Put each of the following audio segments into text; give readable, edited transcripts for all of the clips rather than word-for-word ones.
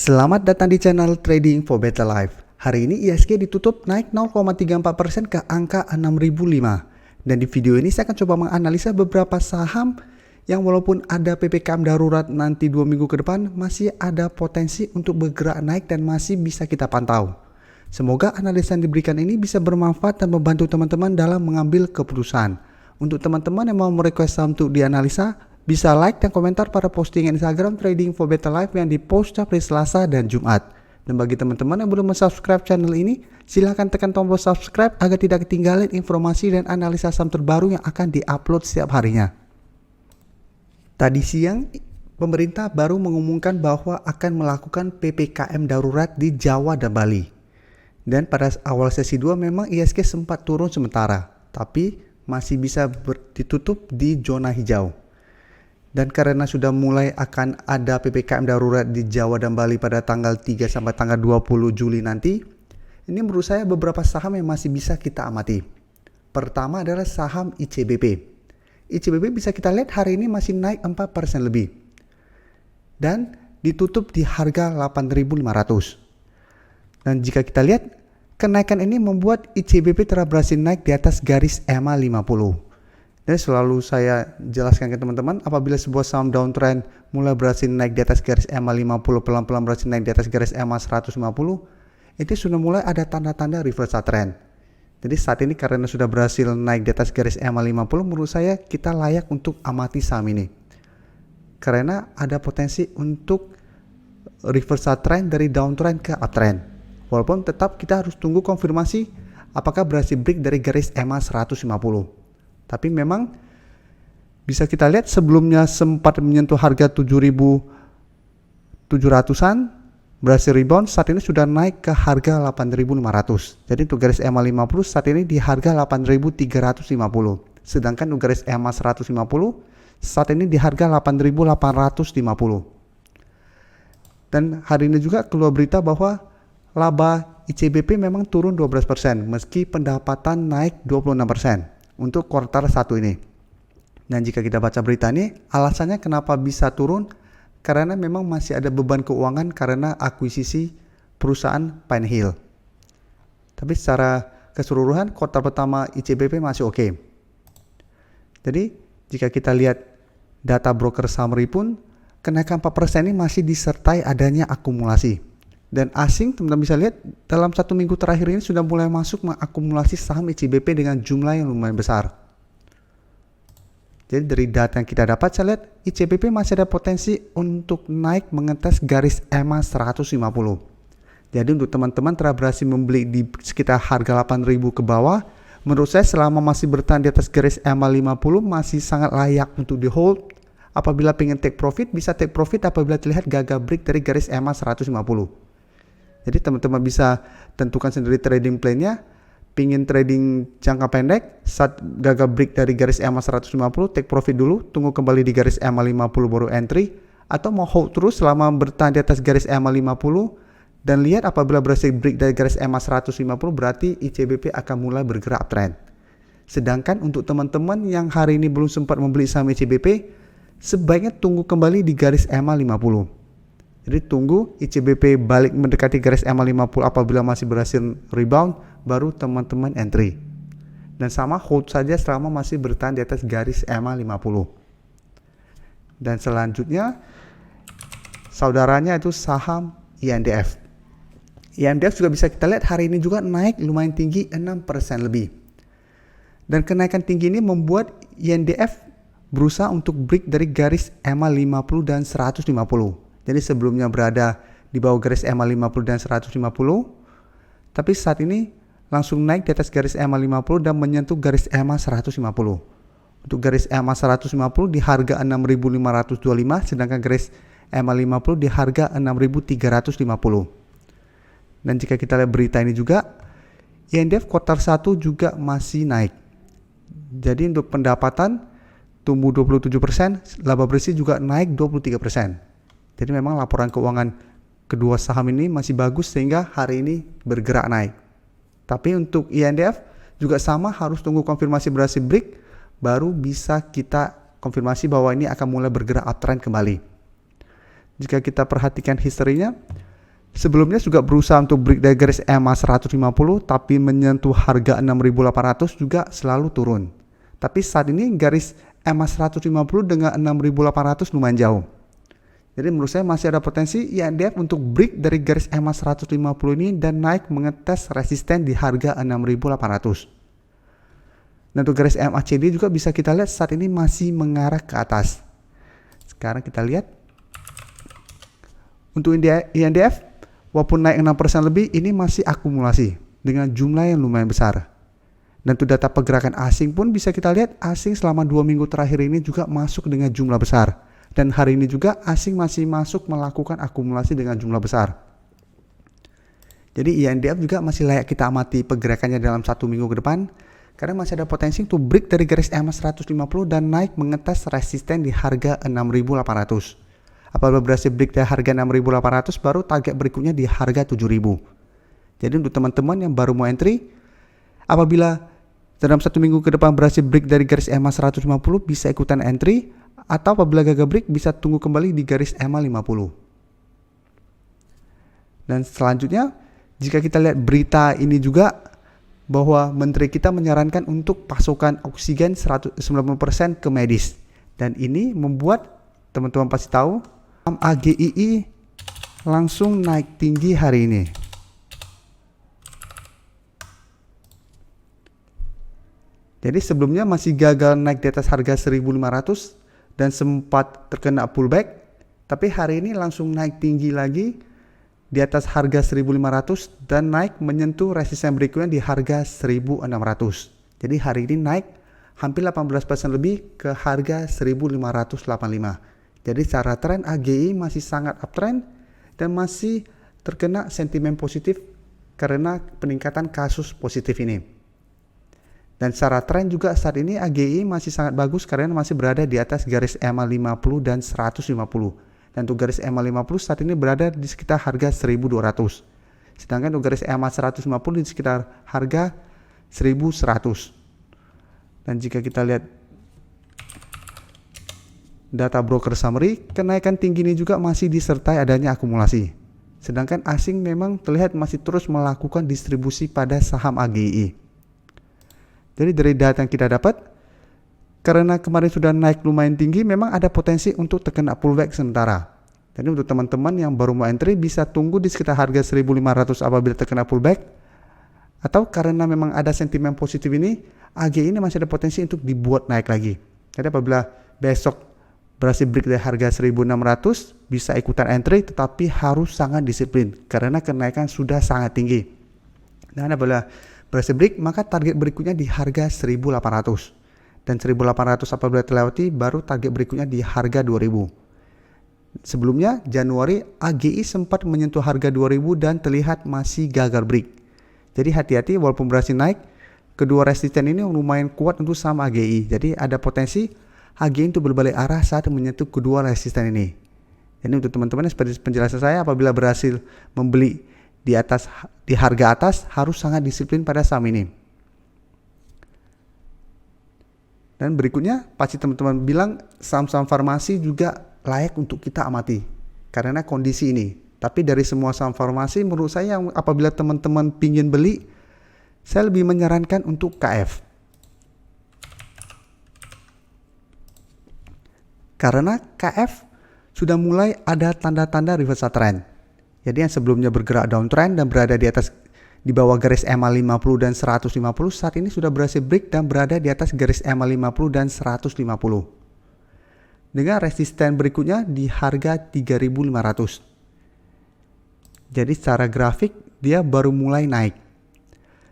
Selamat datang di channel Trading for Better Life. Hari ini IHSG ditutup naik 0,34% ke angka 6.005. Dan di video ini saya akan coba menganalisa beberapa saham yang walaupun ada PPKM darurat nanti 2 minggu ke depan masih ada potensi untuk bergerak naik dan masih bisa kita pantau. Semoga analisa yang diberikan ini bisa bermanfaat dan membantu teman-teman dalam mengambil keputusan. Untuk teman-teman yang mau merequest saham untuk dianalisa, bisa like dan komentar pada postingan Instagram Trading for Better Life yang dipost setiap hari Selasa dan Jumat. Dan bagi teman-teman yang belum subscribe channel ini, silahkan tekan tombol subscribe agar tidak ketinggalan informasi dan analisa saham terbaru yang akan diupload setiap harinya. Tadi siang, pemerintah baru mengumumkan bahwa akan melakukan PPKM darurat di Jawa dan Bali. Dan pada awal sesi 2 memang IHSG sempat turun sementara, tapi masih bisa ditutup di zona hijau. Dan karena sudah mulai akan ada PPKM darurat di Jawa dan Bali pada tanggal 3 sampai tanggal 20 Juli nanti, ini menurut saya beberapa saham yang masih bisa kita amati. Pertama adalah saham ICBP. ICBP bisa kita lihat hari ini masih naik 4% lebih. Dan ditutup di harga 8.500. Dan jika kita lihat, kenaikan ini membuat ICBP telah berhasil naik di atas garis EMA 50. Dan selalu saya jelaskan ke teman-teman, apabila sebuah saham downtrend mulai berhasil naik di atas garis EMA 50, pelan-pelan berhasil naik di atas garis EMA 150, itu sudah mulai ada tanda-tanda reversal trend. Jadi saat ini karena sudah berhasil naik di atas garis EMA 50, menurut saya kita layak untuk amati saham ini. Karena ada potensi untuk reversal trend dari downtrend ke uptrend. Walaupun tetap kita harus tunggu konfirmasi apakah berhasil break dari garis EMA 150. Tapi memang bisa kita lihat sebelumnya sempat menyentuh harga 7.700-an, berhasil rebound, saat ini sudah naik ke harga 8.500. Jadi untuk garis EMA 50 saat ini di harga 8.350. Sedangkan untuk garis EMA 150 saat ini di harga 8.850. Dan hari ini juga keluar berita bahwa laba ICBP memang turun 12% meski pendapatan naik 26%. Untuk kuartal 1 ini. Dan jika kita baca berita ini, alasannya kenapa bisa turun? Karena memang masih ada beban keuangan karena akuisisi perusahaan Pinehill. Tapi secara keseluruhan, kuartal pertama ICBP masih oke. Jadi, jika kita lihat data broker summary pun, kenaikan 4% ini masih disertai adanya akumulasi. Dan asing, teman-teman bisa lihat dalam 1 minggu terakhir ini sudah mulai masuk mengakumulasi saham ICBP dengan jumlah yang lumayan besar. Jadi dari data yang kita dapat, saya lihat ICBP masih ada potensi untuk naik mengetes garis EMA 150. Jadi untuk teman-teman telah berhasil membeli di sekitar harga 8.000 ke bawah, menurut saya selama masih bertahan di atas garis EMA 50 masih sangat layak untuk di hold. Apabila pengen take profit, bisa take profit apabila terlihat gagal break dari garis EMA 150. Jadi teman-teman bisa tentukan sendiri trading plan-nya. Pingin trading jangka pendek, saat gagal break dari garis EMA 150, take profit dulu, tunggu kembali di garis EMA 50 baru entry. Atau mau hold terus selama bertahan di atas garis EMA 50 dan lihat apabila berhasil break dari garis EMA 150 berarti ICBP akan mulai bergerak uptrend. Sedangkan untuk teman-teman yang hari ini belum sempat membeli saham ICBP, sebaiknya tunggu kembali di garis EMA 50. Jadi tunggu ICBP balik mendekati garis EMA 50 apabila masih berhasil rebound, baru teman-teman entry. Dan sama hold saja selama masih bertahan di atas garis EMA 50. Dan selanjutnya, saudaranya itu saham INDF. INDF juga bisa kita lihat hari ini juga naik lumayan tinggi 6% lebih. Dan kenaikan tinggi ini membuat INDF berusaha untuk break dari garis EMA 50 dan 150. Jadi sebelumnya berada di bawah garis EMA 50 dan 150, tapi saat ini langsung naik di atas garis EMA 50 dan menyentuh garis EMA 150. Untuk garis EMA 150 di harga 6.525, sedangkan garis EMA 50 di harga 6.350. Dan jika kita lihat berita ini juga, INDF kuartal 1 juga masih naik. Jadi untuk pendapatan tumbuh 27%, laba bersih juga naik 23%. Jadi memang laporan keuangan kedua saham ini masih bagus sehingga hari ini bergerak naik. Tapi untuk INDF juga sama, harus tunggu konfirmasi berhasil break baru bisa kita konfirmasi bahwa ini akan mulai bergerak uptrend kembali. Jika kita perhatikan historinya, Sebelumnya juga berusaha untuk break dari garis EMA 150 tapi menyentuh harga 6.800 juga selalu turun. Tapi saat ini garis EMA 150 dengan 6.800 lumayan jauh. Jadi menurut saya masih ada potensi INDF untuk break dari garis EMA 150 ini dan naik mengetes resisten di harga 6.800. Dan untuk garis MACD juga bisa kita lihat saat ini masih mengarah ke atas. Sekarang kita lihat untuk INDF walaupun naik 6% lebih, ini masih akumulasi dengan jumlah yang lumayan besar. Dan untuk data pergerakan asing pun bisa kita lihat asing selama 2 minggu terakhir ini juga masuk dengan jumlah besar. Dan hari ini juga asing masih masuk melakukan akumulasi dengan jumlah besar. Jadi INDF juga masih layak kita amati pergerakannya dalam 1 minggu ke depan. Karena masih ada potensi untuk break dari garis EMA 150 dan naik mengetes resisten di harga 6.800. Apabila berhasil break dari harga 6.800, baru target berikutnya di harga 7.000. Jadi untuk teman-teman yang baru mau entry, apabila dalam 1 minggu ke depan berhasil break dari garis EMA 150, bisa ikutan entry, atau apabila gagal break bisa tunggu kembali di garis EMA 50. Dan selanjutnya, jika kita lihat berita ini juga, bahwa menteri kita menyarankan untuk pasokan oksigen 90% ke medis. Dan ini membuat teman-teman pasti tahu AGII langsung naik tinggi hari ini. Jadi sebelumnya masih gagal naik di atas harga 1.500 dan sempat terkena pullback, tapi hari ini langsung naik tinggi lagi di atas harga 1.500 dan naik menyentuh resisten berikutnya di harga 1.600. Jadi hari ini naik hampir 18% lebih ke harga 1.585. Jadi secara tren AGI masih sangat uptrend dan masih terkena sentimen positif karena peningkatan kasus positif ini. Dan secara tren juga saat ini AGI masih sangat bagus karena masih berada di atas garis EMA 50 dan 150. Dan untuk garis EMA 50 saat ini berada di sekitar harga 1.200. Sedangkan untuk garis EMA 150 di sekitar harga 1.100. Dan jika kita lihat data broker summary, kenaikan tinggi ini juga masih disertai adanya akumulasi. Sedangkan asing memang terlihat masih terus melakukan distribusi pada saham AGI. Jadi dari data yang kita dapat, karena kemarin sudah naik lumayan tinggi, memang ada potensi untuk terkena pullback sementara. Jadi untuk teman-teman yang baru mau entry bisa tunggu di sekitar harga 1.500 apabila terkena pullback. Atau karena memang ada sentimen positif ini, AGI ini masih ada potensi untuk dibuat naik lagi. Jadi apabila besok berhasil break dari harga 1.600, bisa ikutan entry tetapi harus sangat disiplin karena kenaikan sudah sangat tinggi. Dan apabila berhasil break, maka target berikutnya di harga 1.800. Dan 1.800 apabila terlewati, baru target berikutnya di harga 2.000. Sebelumnya Januari AGI sempat menyentuh harga 2.000 dan terlihat masih gagal break. Jadi hati-hati, walaupun berhasil naik, kedua resisten ini lumayan kuat untuk saham AGI. Jadi ada potensi AGI itu berbalik arah saat menyentuh kedua resisten ini. Jadi untuk teman-teman seperti penjelasan saya, apabila berhasil membeli di harga atas, harus sangat disiplin pada saham ini. Dan berikutnya pasti teman-teman bilang saham-saham farmasi juga layak untuk kita amati karena kondisi ini. Tapi dari semua saham farmasi, menurut saya apabila teman-teman pingin beli, saya lebih menyarankan untuk KF. Karena KF sudah mulai ada tanda-tanda reversal trend. Jadi yang sebelumnya bergerak downtrend dan berada di bawah garis EMA 50 dan 150, saat ini sudah berhasil break dan berada di atas garis EMA 50 dan 150. Dengan resisten berikutnya di harga 3.500. Jadi secara grafik dia baru mulai naik.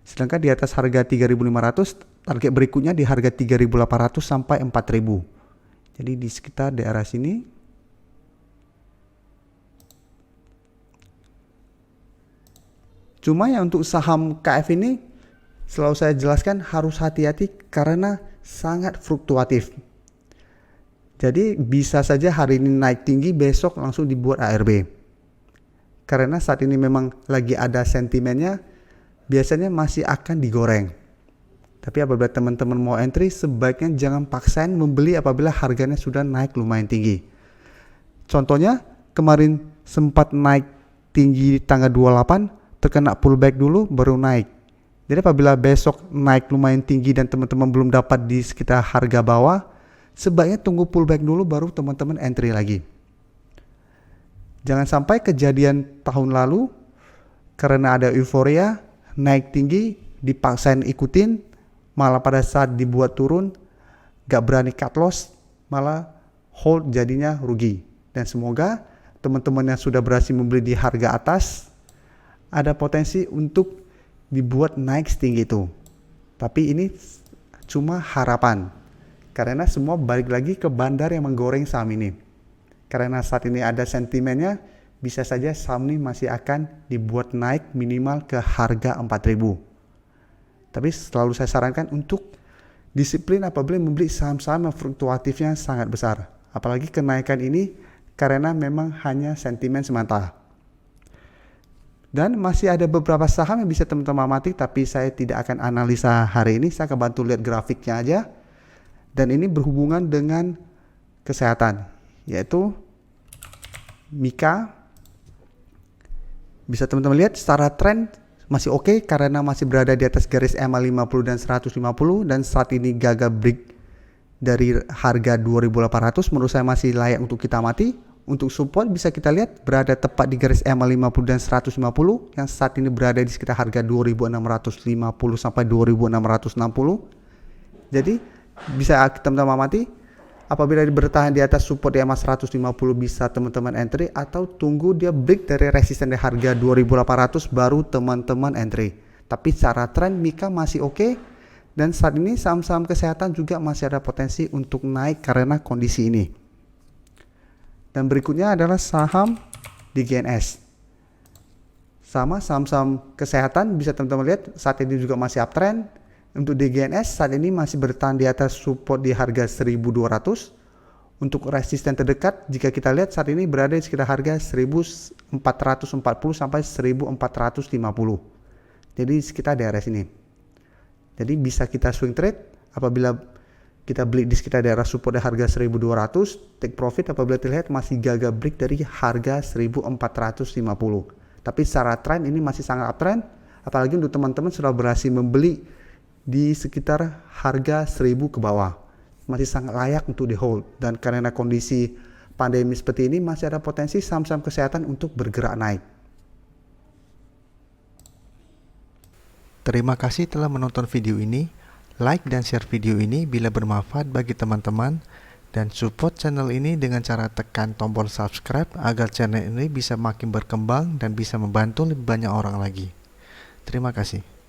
Sedangkan di atas harga 3.500, target berikutnya di harga 3.800 sampai 4.000. Jadi di sekitar daerah sini. Cuma ya untuk saham KF ini selalu saya jelaskan harus hati-hati karena sangat fluktuatif. Jadi bisa saja hari ini naik tinggi, besok langsung dibuat ARB. Karena saat ini memang lagi ada sentimennya, biasanya masih akan digoreng. Tapi apabila teman-teman mau entry, sebaiknya jangan paksain membeli apabila harganya sudah naik lumayan tinggi. Contohnya kemarin sempat naik tinggi tanggal 28 terkena pullback dulu baru naik. Jadi apabila besok naik lumayan tinggi dan teman-teman belum dapat di sekitar harga bawah, sebaiknya tunggu pullback dulu baru teman-teman entry lagi. Jangan sampai kejadian tahun lalu karena ada euforia naik tinggi dipaksain ikutin, malah pada saat dibuat turun gak berani cut loss, malah hold jadinya rugi. Dan semoga teman-teman yang sudah berhasil membeli di harga atas ada potensi untuk dibuat naik setinggi itu. Tapi ini cuma harapan, karena semua balik lagi ke bandar yang menggoreng saham ini. Karena saat ini ada sentimennya, bisa saja saham ini masih akan dibuat naik minimal ke harga 4.000. Tapi selalu saya sarankan untuk disiplin apabila membeli saham-saham yang fluktuatifnya sangat besar. Apalagi kenaikan ini karena memang hanya sentimen semata. Dan masih ada beberapa saham yang bisa teman-teman amati, tapi saya tidak akan analisa hari ini. Saya akan bantu lihat grafiknya aja. Dan ini berhubungan dengan kesehatan, yaitu Mika. Bisa teman-teman lihat secara tren masih oke karena masih berada di atas garis EMA 50 dan 150, dan saat ini gagal break dari harga 2.800. Menurut saya masih layak untuk kita amati. Untuk support bisa kita lihat berada tepat di garis EMA 50 dan 150 yang saat ini berada di sekitar harga 2.650 sampai 2.660. Jadi bisa teman-teman amati, apabila bertahan di atas support di EMA 150 bisa teman-teman entry, atau tunggu dia break dari resisten di harga 2.800 baru teman-teman entry. Tapi secara tren Mika masih oke, dan saat ini saham-saham kesehatan juga masih ada potensi untuk naik karena kondisi ini. Dan berikutnya adalah saham DGNS. Sama saham-saham kesehatan bisa teman-teman lihat saat ini juga masih uptrend. Untuk DGNS saat ini masih bertahan di atas support di harga 1.200. Untuk resisten terdekat jika kita lihat saat ini berada di sekitar harga 1.440 sampai 1.450. Jadi sekitar daerah sini. Jadi bisa kita swing trade apabila kita beli di sekitar daerah support di harga 1.200, take profit apabila terlihat masih gagal break dari harga 1.450. Tapi secara tren ini masih sangat uptrend, apalagi untuk teman-teman sudah berhasil membeli di sekitar harga 1.000 ke bawah. Masih sangat layak untuk di hold, dan karena kondisi pandemi seperti ini masih ada potensi saham-saham kesehatan untuk bergerak naik. Terima kasih telah menonton video ini. Like dan share video ini bila bermanfaat bagi teman-teman, dan support channel ini dengan cara tekan tombol subscribe agar channel ini bisa makin berkembang dan bisa membantu lebih banyak orang lagi. Terima kasih.